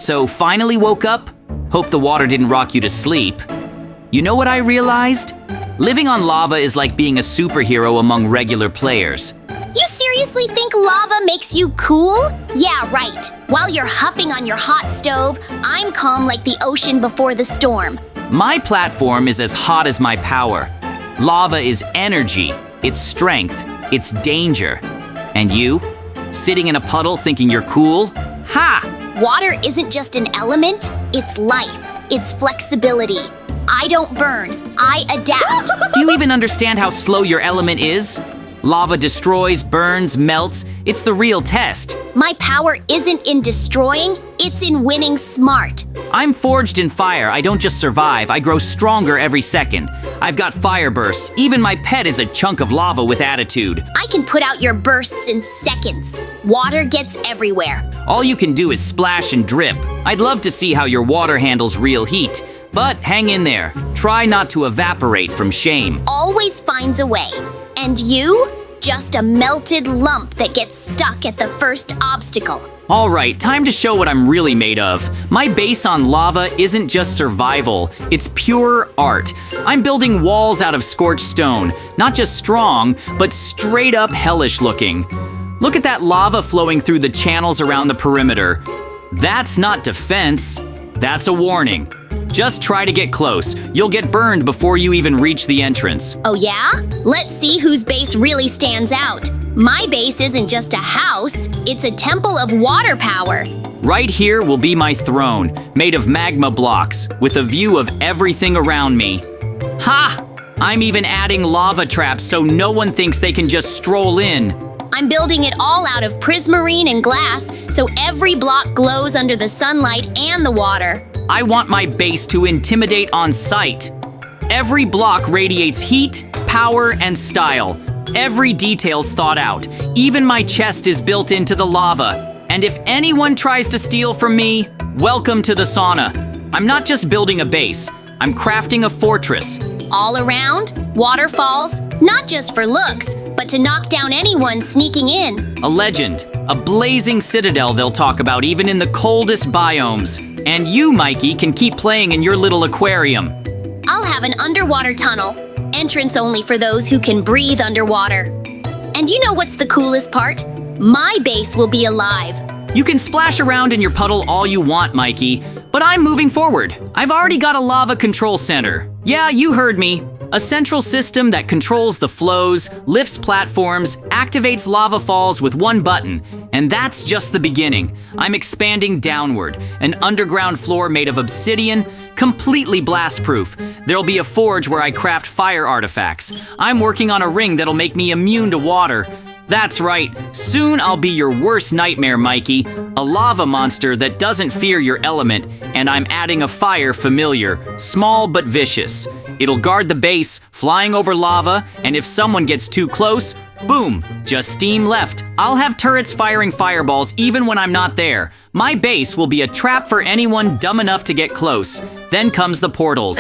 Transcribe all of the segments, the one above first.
So finally woke up? Hope the water didn't rock you to sleep. You know what I realized? Living on lava is like being a superhero among regular players. You seriously think lava makes you cool? Yeah, right. While you're huffing on your hot stove, I'm calm like the ocean before the storm. My platform is as hot as my power. Lava is energy, it's strength, it's danger. And you? Sitting in a puddle thinking you're cool? Ha! Water isn't just an element, it's life, it's flexibility. I don't burn, I adapt. Do you even understand how slow your element is? Lava destroys, burns, melts. It's the real test. My power isn't in destroying, it's in winning smart. I'm forged in fire. I don't just survive, I grow stronger every second. I've got fire bursts. Even my pet is a chunk of lava with attitude. I can put out your bursts in seconds. Water gets everywhere. All you can do is splash and drip. I'd love to see how your water handles real heat. But hang in there. Try not to evaporate from shame. Always finds a way. And you? Just a melted lump that gets stuck at the first obstacle. All right, time to show what I'm really made of. My base on lava isn't just survival, it's pure art. I'm building walls out of scorched stone, not just strong, but straight up hellish looking. Look at that lava flowing through the channels around the perimeter. That's not defense, that's a warning. Just try to get close. You'll get burned before you even reach the entrance. Oh yeah? Let's see whose base really stands out. My base isn't just a house, it's a temple of water power. Right here will be my throne, made of magma blocks, with a view of everything around me. Ha! I'm even adding lava traps so no one thinks they can just stroll in. I'm building it all out of prismarine and glass, so every block glows under the sunlight and the water. I want my base to intimidate on sight. Every block radiates heat, power, and style. Every detail's thought out. Even my chest is built into the lava. And if anyone tries to steal from me, welcome to the sauna. I'm not just building a base, I'm crafting a fortress. All around, waterfalls, not just for looks, but to knock down anyone sneaking in. A legend, a blazing citadel they'll talk about even in the coldest biomes. And you, Mikey, can keep playing in your little aquarium. I'll have an underwater tunnel, entrance only for those who can breathe underwater. And you know what's the coolest part? My base will be alive. You can splash around in your puddle all you want, Mikey, but I'm moving forward. I've already got a lava control center. Yeah, you heard me. A central system that controls the flows, lifts platforms, activates lava falls with one button. And that's just the beginning. I'm expanding downward. An underground floor made of obsidian, completely blast-proof. There'll be a forge where I craft fire artifacts. I'm working on a ring that'll make me immune to water. That's right, soon I'll be your worst nightmare, Mikey. A lava monster that doesn't fear your element, and I'm adding a fire familiar, small but vicious. It'll guard the base, flying over lava, and if someone gets too close, boom, just steam left. I'll have turrets firing fireballs even when I'm not there. My base will be a trap for anyone dumb enough to get close. Then comes the portals.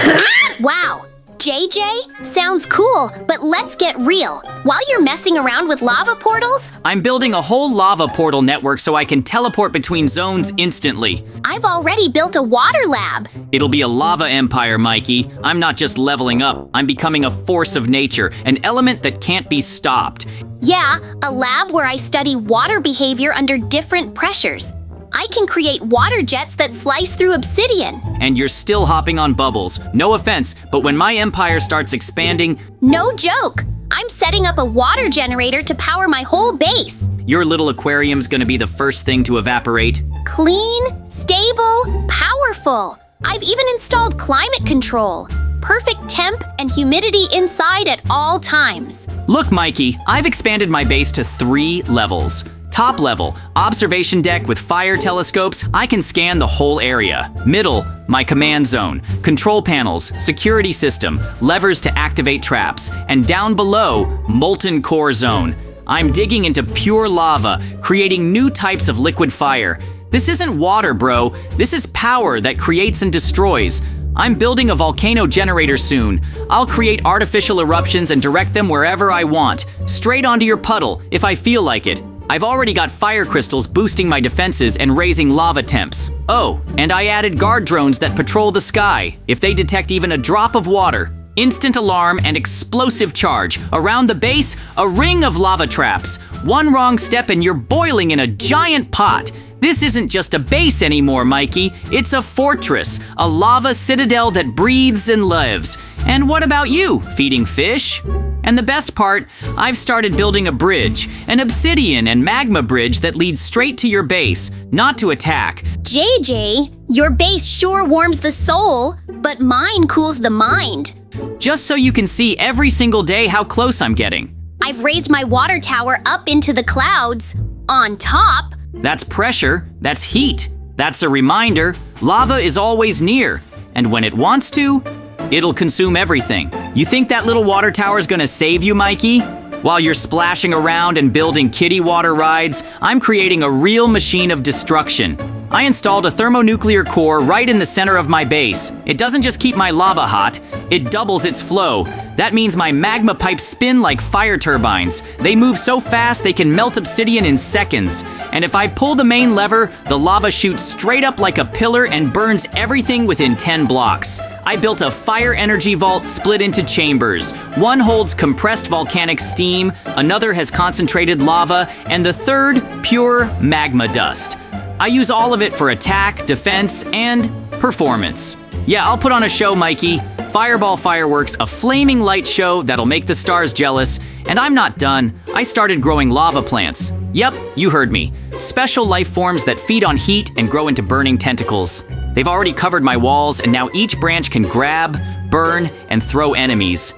Wow, JJ? Sounds cool, but let's get real. While you're messing around with lava portals, I'm building a whole lava portal network so I can teleport between zones instantly. I've already built a water lab. It'll be a lava empire, Mikey. I'm not just leveling up, I'm becoming a force of nature, an element that can't be stopped. Yeah, a lab where I study water behavior under different pressures. I can create water jets that slice through obsidian. And you're still hopping on bubbles. No offense, but when my empire starts expanding... No joke! I'm setting up a water generator to power my whole base. Your little aquarium's gonna be the first thing to evaporate. Clean, stable, powerful. I've even installed climate control. Perfect temp and humidity inside at all times. Look, Mikey, I've expanded my base to 3 levels. Top level, observation deck with fire telescopes, I can scan the whole area. Middle, my command zone, control panels, security system, levers to activate traps. And down below, molten core zone. I'm digging into pure lava, creating new types of liquid fire. This isn't water, bro. This is power that creates and destroys. I'm building a volcano generator soon. I'll create artificial eruptions and direct them wherever I want, straight onto your puddle if I feel like it. I've already got fire crystals boosting my defenses and raising lava temps. Oh, and I added guard drones that patrol the sky. If they detect even a drop of water, instant alarm and explosive charge. Around the base, a ring of lava traps. One wrong step and you're boiling in a giant pot. This isn't just a base anymore, Mikey. It's a fortress, a lava citadel that breathes and lives. And what about you? Feeding fish? And the best part, I've started building a bridge, an obsidian and magma bridge that leads straight to your base, not to attack. JJ, your base sure warms the soul, but mine cools the mind. Just so you can see every single day how close I'm getting. I've raised my water tower up into the clouds. On top, that's pressure, that's heat, that's a reminder. Lava is always near, and when it wants to, it'll consume everything. You think that little water tower is gonna save you, Mikey? While you're splashing around and building kiddie water rides, I'm creating a real machine of destruction. I installed a thermonuclear core right in the center of my base. It doesn't just keep my lava hot, it doubles its flow. That means my magma pipes spin like fire turbines. They move so fast they can melt obsidian in seconds. And if I pull the main lever, the lava shoots straight up like a pillar and burns everything within 10 blocks. I built a fire energy vault split into chambers. One holds compressed volcanic steam, another has concentrated lava, and the third, pure magma dust. I use all of it for attack, defense, and performance. Yeah, I'll put on a show, Mikey. Fireball fireworks, a flaming light show that'll make the stars jealous. And I'm not done. I started growing lava plants. Yep, you heard me. Special life forms that feed on heat and grow into burning tentacles. They've already covered my walls, and now each branch can grab, burn, and throw enemies.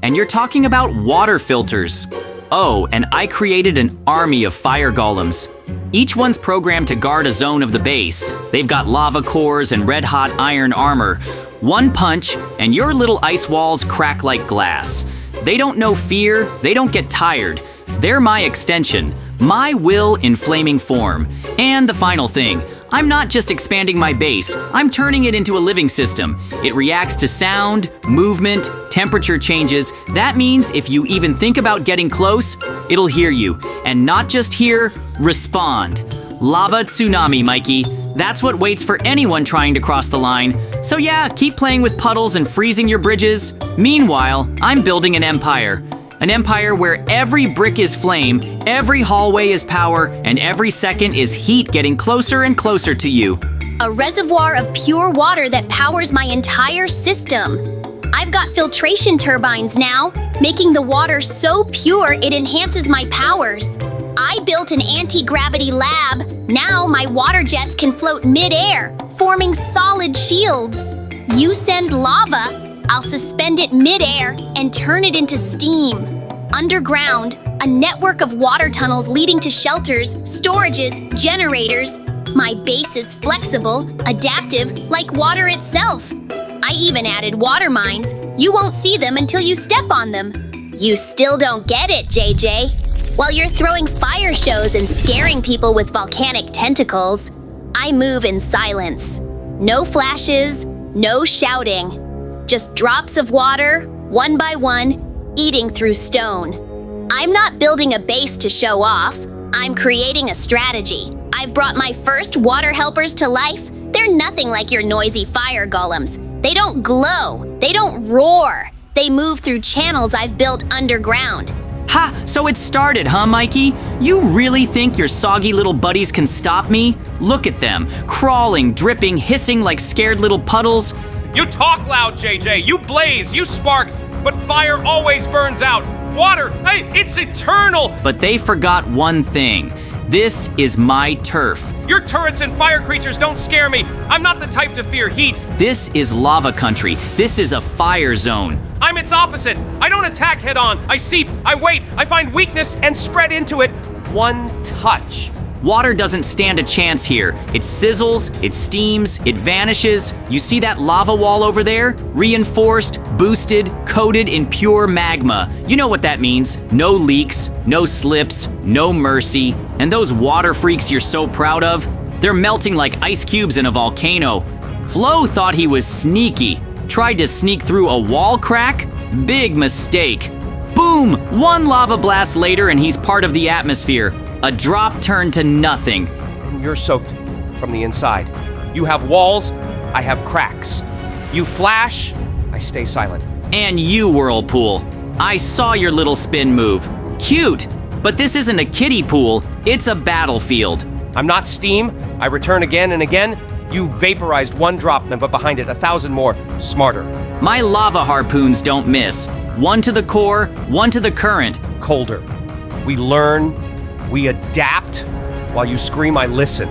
And you're talking about water filters. Oh, and I created an army of fire golems. Each one's programmed to guard a zone of the base. They've got lava cores and red-hot iron armor. One punch, and your little ice walls crack like glass. They don't know fear, they don't get tired. They're my extension, my will in flaming form. And the final thing, I'm not just expanding my base, I'm turning it into a living system. It reacts to sound, movement, temperature changes. That means if you even think about getting close, it'll hear you. And not just hear, respond. Lava tsunami, Mikey. That's what waits for anyone trying to cross the line. So yeah, keep playing with puddles and freezing your bridges. Meanwhile, I'm building an empire. An empire where every brick is flame, every hallway is power, and every second is heat getting closer and closer to you. A reservoir of pure water that powers my entire system. I've got filtration turbines now, making the water so pure it enhances my powers. I built an anti-gravity lab. Now my water jets can float mid-air, forming solid shields. You send lava, I'll suspend it mid-air and turn it into steam. Underground, a network of water tunnels leading to shelters, storages, generators. My base is flexible, adaptive, like water itself. I even added water mines. You won't see them until you step on them. You still don't get it, JJ. While you're throwing fire shows and scaring people with volcanic tentacles, I move in silence. No flashes, no shouting. Just drops of water, one by one, eating through stone. I'm not building a base to show off. I'm creating a strategy. I've brought my first water helpers to life. They're nothing like your noisy fire golems. They don't glow. They don't roar. They move through channels I've built underground. Ha! So it started, huh, Mikey? You really think your soggy little buddies can stop me? Look at them, crawling, dripping, hissing like scared little puddles. You talk loud, JJ. You blaze, you spark, but fire always burns out. Water, hey, it's eternal. But they forgot one thing. This is my turf. Your turrets and fire creatures don't scare me. I'm not the type to fear heat. This is lava country. This is a fire zone. I'm its opposite. I don't attack head on. I seep, I wait, I find weakness and spread into it. One touch. Water doesn't stand a chance here. It sizzles, it steams, it vanishes. You see that lava wall over there? Reinforced, boosted, coated in pure magma. You know what that means. No leaks, no slips, no mercy. And those water freaks you're so proud of? They're melting like ice cubes in a volcano. Flo thought he was sneaky. Tried to sneak through a wall crack? Big mistake. Boom! One lava blast later and he's part of the atmosphere. A drop turned to nothing. And you're soaked from the inside. You have walls, I have cracks. You flash, I stay silent. And you, Whirlpool. I saw your little spin move. Cute, but this isn't a kiddie pool, it's a battlefield. I'm not steam, I return again and again. You vaporized one drop, but behind it 1,000 more, smarter. My lava harpoons don't miss. One to the core, one to the current. Colder. We learn, we adapt. While you scream, I listen.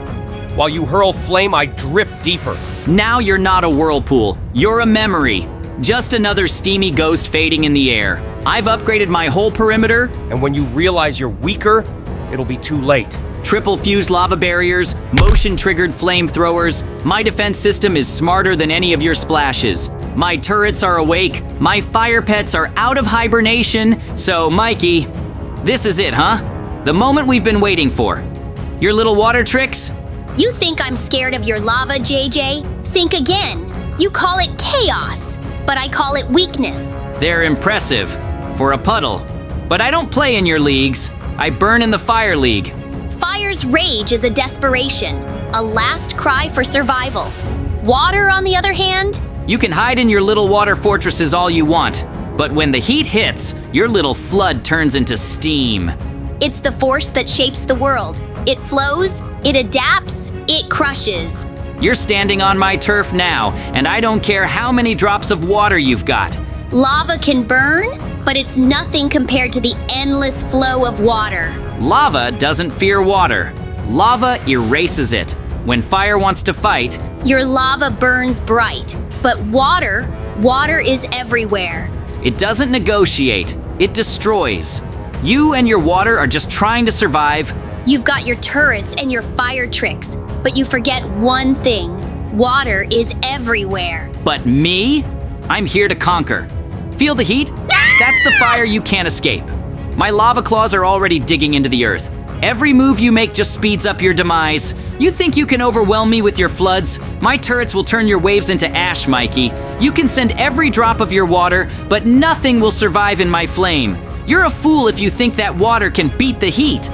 While you hurl flame, I drip deeper. Now you're not a whirlpool, you're a memory. Just another steamy ghost fading in the air. I've upgraded my whole perimeter. And when you realize you're weaker, it'll be too late. Triple fused lava barriers, motion triggered flamethrowers. My defense system is smarter than any of your splashes. My turrets are awake, my fire pets are out of hibernation. So Mikey, this is it, huh? The moment we've been waiting for. Your little water tricks? You think I'm scared of your lava, JJ? Think again. You call it chaos, but I call it weakness. They're impressive for a puddle. But I don't play in your leagues. I burn in the fire league. Fire's rage is a desperation, a last cry for survival. Water, on the other hand? You can hide in your little water fortresses all you want, but when the heat hits, your little flood turns into steam. It's the force that shapes the world. It flows, it adapts, it crushes. You're standing on my turf now, and I don't care how many drops of water you've got. Lava can burn, but it's nothing compared to the endless flow of water. Lava doesn't fear water. Lava erases it. When fire wants to fight, Your lava burns bright, but water is everywhere. it doesn't negotiate, it destroys. You and your water are just trying to survive. You've got your turrets and your fire tricks, but you forget one thing. Water is everywhere. But me? I'm here to conquer. Feel the heat? That's the fire you can't escape. My lava claws are already digging into the earth. Every move you make just speeds up your demise. You think you can overwhelm me with your floods? My turrets will turn your waves into ash, Mikey. You can send every drop of your water, but nothing will survive in my flame. You're a fool if you think that water can beat the heat.